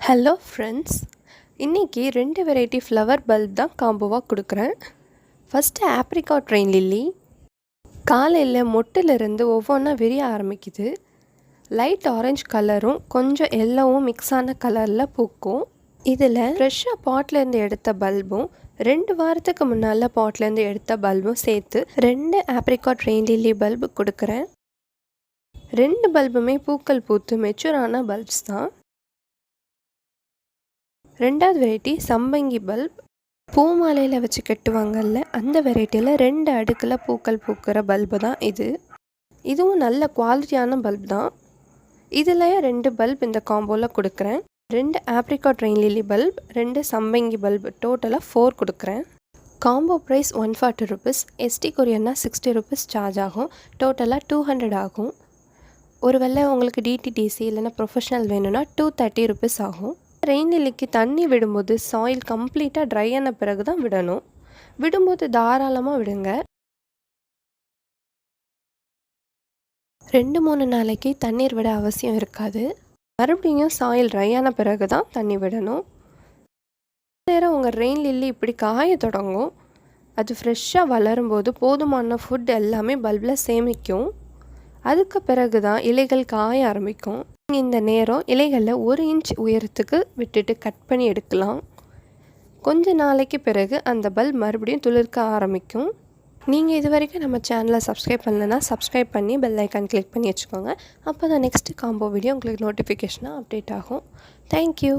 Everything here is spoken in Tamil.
ஹலோ ஃப்ரெண்ட்ஸ், இன்றைக்கி 2 வெரைட்டி ஃப்ளவர் பல்ப் தான் காம்போவாக கொடுக்குறேன். First apricot rain lily. காலையில் மொட்டிலிருந்து ஒவ்வொன்றா விரிய ஆரம்பிக்குது. லைட் ஆரஞ்சு கலரும் கொஞ்சம் எல்லோவும் மிக்ஸ் ஆன கலரில் பூக்கும். இதில் ஃப்ரெஷ்ஷாக பாட்லேருந்து எடுத்த பல்பும் 2 வாரத்துக்கு முன்னால் பாட்லேருந்து எடுத்த பல்பும் சேர்த்து 2 ஆப்ரிகாட் ரெயின் லில்லி பல்பு கொடுக்குறேன். 2 பல்புமே பூக்கள் பூத்து மெச்சூரான பல்ப்ஸ் தான். 2வது வெரைட்டி சம்பங்கி பல்ப். பூ மாலையில் வச்சு கட்டுவாங்கல்ல, அந்த வெரைட்டியில் 2 அடுக்கில் பூக்கள் பூக்கிற பல்பு தான் இது. இதுவும் நல்ல குவாலிட்டியான பல்ப் தான். இதில் 2 பல்ப் இந்த காம்போவில் கொடுக்குறேன். 2 ஆப்ரிகாட் ரெயின் லில்லி பல்ப், 2 சம்பங்கி பல்ப், டோட்டலாக 4 கொடுக்குறேன். Combo price 140 rupees. எஸ்டி கொரியர்னா 60 ருபீஸ் சார்ஜ் ஆகும். டோட்டலாக 200 ஆகும். ஒருவேளை உங்களுக்கு டிடிடிசி இல்லைன்னா ப்ரொஃபஷ்னல் வேணும்னா 230 ருபீஸ் ஆகும். ரெயின் லில்லிக்கு தண்ணி விடும்போது சாயில் கம்ப்ளீட்டாக ட்ரை ஆன பிறகு தான் விடணும். விடும்போது தாராளமாக விடுங்க. 2-3 நாளைக்கு தண்ணீர் விட அவசியம் இருக்காது. மறுபடியும் சாயில் ட்ரை ஆன பிறகு தான் தண்ணி விடணும். நேரம் உங்கள் ரெயின் லில்லி இப்படி காய தொடங்கும். அது ஃப்ரெஷ்ஷாக வளரும்போது போதுமான ஃபுட் எல்லாமே பல்பில் சேமிக்கும். அதுக்கு பிறகு தான் இலைகள் காய ஆரம்பிக்கும். இந்த நேரம் இலைகளில் 1 இன்ச் உயரத்துக்கு விட்டுட்டு கட் பண்ணி எடுக்கலாம். கொஞ்ச நாளைக்கு பிறகு அந்த பல்ப் மறுபடியும் துளிர்க்க ஆரம்பிக்கும். நீங்கள் இது வரைக்கும் நம்ம சேனலை சப்ஸ்கிரைப் பண்ணலைன்னா சப்ஸ்கிரைப் பண்ணி பெல் ஐக்கான் கிளிக் பண்ணி வச்சுக்கோங்க. அப்போ தான் நெக்ஸ்ட்டு காம்போ வீடியோ உங்களுக்கு நோட்டிஃபிகேஷனாக அப்டேட் ஆகும். தேங்க்யூ.